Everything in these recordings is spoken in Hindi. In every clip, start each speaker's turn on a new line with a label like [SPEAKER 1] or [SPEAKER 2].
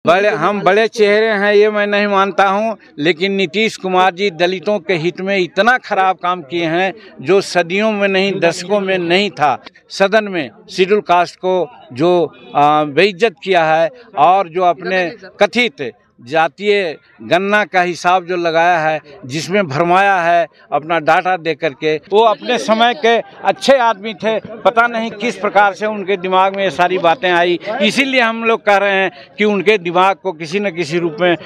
[SPEAKER 1] हम बड़े चेहरे हैं ये मैं नहीं मानता हूं, लेकिन नीतीश कुमार जी दलितों के हित में इतना खराब काम किए हैं जो सदियों में नहीं दशकों में नहीं था। सदन में शेड्यूल कास्ट को जो बेइज्जत किया है और जो अपने कथित जातीय गणना का हिसाब जो लगाया है, जिसमें भरमाया है अपना डाटा दे करके, वो अपने समय के अच्छे आदमी थे, पता नहीं किस प्रकार से उनके दिमाग में ये सारी बातें आई। इसीलिए हम लोग कह रहे हैं कि उनके दिमाग को किसी न किसी रूप में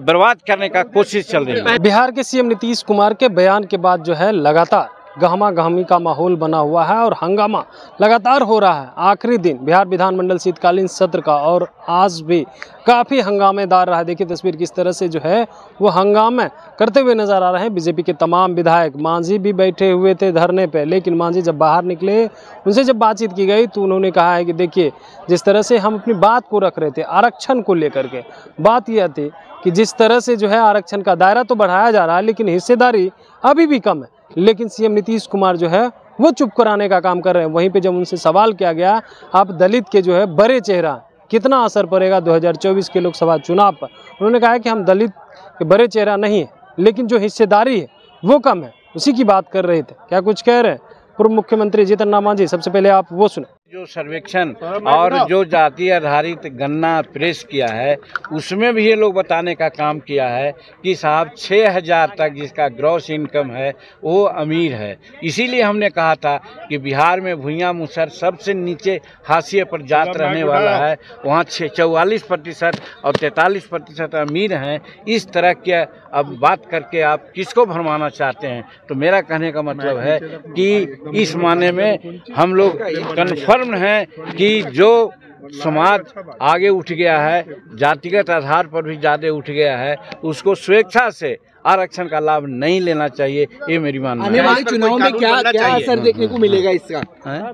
[SPEAKER 1] बर्बाद करने का कोशिश चल रही है।
[SPEAKER 2] बिहार के सीएम नीतीश कुमार के बयान के बाद जो है लगातार गहमा गहमी का माहौल बना हुआ है और हंगामा लगातार हो रहा है। आखिरी दिन बिहार विधानमंडल शीतकालीन सत्र का और आज भी काफ़ी हंगामेदार रहा। देखिए तस्वीर किस तरह से जो है वो हंगामे करते हुए नजर आ रहे हैं। बीजेपी के तमाम विधायक, मांझी भी बैठे हुए थे धरने पे, लेकिन मांझी जब बाहर निकले, उनसे जब बातचीत की गई तो उन्होंने कहा है कि देखिए जिस तरह से हम अपनी बात को रख रहे थे आरक्षण को लेकर के, बात यह थी कि जिस तरह से जो है आरक्षण का दायरा तो बढ़ाया जा रहा है लेकिन हिस्सेदारी अभी भी कम है। लेकिन सीएम नीतीश कुमार जो है वो चुप कराने का काम कर रहे हैं। वहीं पे जब उनसे सवाल किया गया आप दलित के जो है बड़े चेहरा कितना असर पड़ेगा 2024 के लोकसभा चुनाव पर, उन्होंने कहा है कि हम दलित के बड़े चेहरा नहीं है लेकिन जो हिस्सेदारी है वो कम है, उसी की बात कर रहे थे। क्या कुछ कह रहे हैं पूर्व मुख्यमंत्री जीतन राम मांझी, सबसे पहले आप वो सुने।
[SPEAKER 1] जो सर्वेक्षण और जो जाति आधारित गणना प्रेस किया है उसमें भी ये लोग बताने का काम किया है कि साहब 6,000 तक जिसका ग्रॉस इनकम है वो अमीर है। इसीलिए हमने कहा था कि बिहार में भुइयां मुसहर सबसे नीचे हाशिए पर जात रहने वाला है, वहाँ 44% और 43% अमीर हैं। इस तरह के अब बात करके आप किसको भरमाना चाहते हैं? तो मेरा कहने का मतलब है कि इस माने में हम लोग कन्फर्म है कि जो समाज आगे उठ गया है, जातिगत आधार पर भी ज़्यादा उठ गया है, उसको स्वेच्छा से आरक्षण का लाभ नहीं लेना चाहिए, ये मेरी मानना है।
[SPEAKER 3] आने वाले चुनाव में क्या असर देखने को मिलेगा इसका?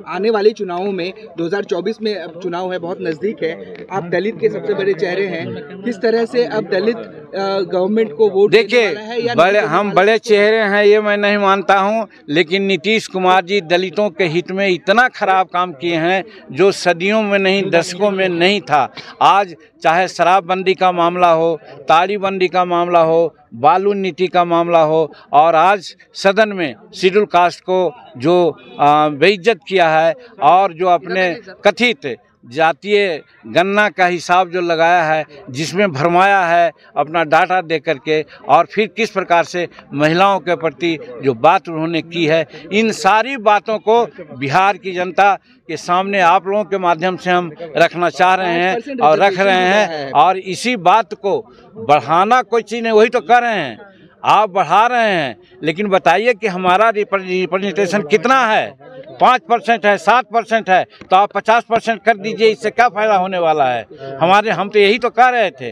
[SPEAKER 3] आने वाले चुनावों में 2024 में अब चुनाव है, बहुत नजदीक है, आप दलित के सबसे बड़े चेहरे हैं, किस तरह से अब दलित गवर्नमेंट को वोट
[SPEAKER 1] देखिए हम बड़े चेहरे हैं ये मैं नहीं मानता हूं, लेकिन नीतीश कुमार जी दलितों के हित में इतना खराब काम किए हैं जो सदियों में नहीं दशकों में नहीं था। आज चाहे शराबबंदी का मामला हो, ताड़ीबंदी का मामला हो, बालू नीति का मामला हो, और आज सदन में शेड्यूल कास्ट को जो बेइज्जत किया है और जो अपने कथित जातीय गणना का हिसाब जो लगाया है, जिसमें भरमाया है अपना डाटा दे करके, और फिर किस प्रकार से महिलाओं के प्रति जो बात उन्होंने की है, इन सारी बातों को बिहार की जनता के सामने आप लोगों के माध्यम से हम रखना चाह रहे हैं और रख रहे हैं। और इसी बात को बढ़ाना कोई चीज़ नहीं, वही तो कर रहे हैं, आप बढ़ा रहे हैं, लेकिन बताइए कि हमारा रिप्रेजेंटेशन कितना है? 5% है, 7% है, तो आप 50% कर दीजिए, इससे क्या फायदा होने वाला है? हम तो यही तो कह रहे थे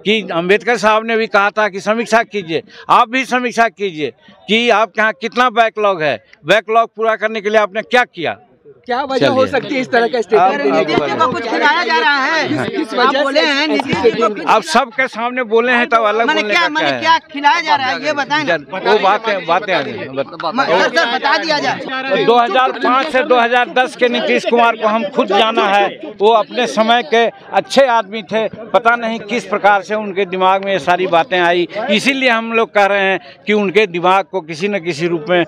[SPEAKER 1] कि अंबेडकर साहब ने भी कहा था कि समीक्षा कीजिए, आप भी समीक्षा कीजिए कि आपके यहाँ कितना बैकलॉग है, बैकलॉग पूरा करने के लिए आपने क्या किया।
[SPEAKER 3] क्या वजह हो सकती है इस तरह का स्टेटमेंट?
[SPEAKER 4] कुछ खिलाया जा रहा है,
[SPEAKER 3] किस वजह
[SPEAKER 4] बोले हैं नीतीश को?
[SPEAKER 1] आप सबके सामने बोले हैं तो अलग बोलने का क्या है?
[SPEAKER 4] क्या खिलाया जा रहा है ये बताएं ना।
[SPEAKER 1] वो बातें
[SPEAKER 4] बता दिया जाए।
[SPEAKER 1] 2005 से 2010 के नीतीश कुमार को हम खुद जाना है, वो अपने समय के अच्छे आदमी थे, पता नहीं किस प्रकार से उनके दिमाग में ये सारी बातें आई। इसीलिए हम लोग कह रहे हैं कि उनके दिमाग को किसी न किसी रूप में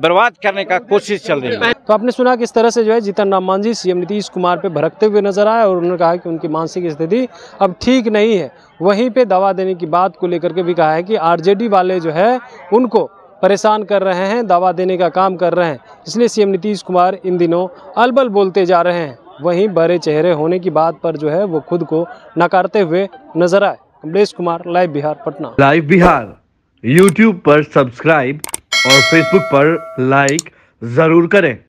[SPEAKER 1] बर्बाद करने का कोशिश चल रही है।
[SPEAKER 2] तो आपने सुना किस तरह से जो है जीतन राम मांझी सीएम नीतीश कुमार पे भड़कते हुए नजर आए और उन्होंने कहा कि उनकी मानसिक स्थिति अब ठीक नहीं है। वहीं पे दवा देने की बात को लेकर के भी कहा है कि आरजेडी वाले जो है उनको परेशान कर रहे हैं, दवा देने का काम कर रहे हैं, इसलिए सीएम नीतीश कुमार इन दिनों अलबल बोलते जा रहे हैं। वहीं बड़े चेहरे होने की बात पर जो है वो खुद को नकारते हुए नजर आए। Kamlesh Kumar, live Bihar, Patna.
[SPEAKER 5] Live Bihar YouTube पर सब्सक्राइब और फेसबुक पर लाइक जरूर करें।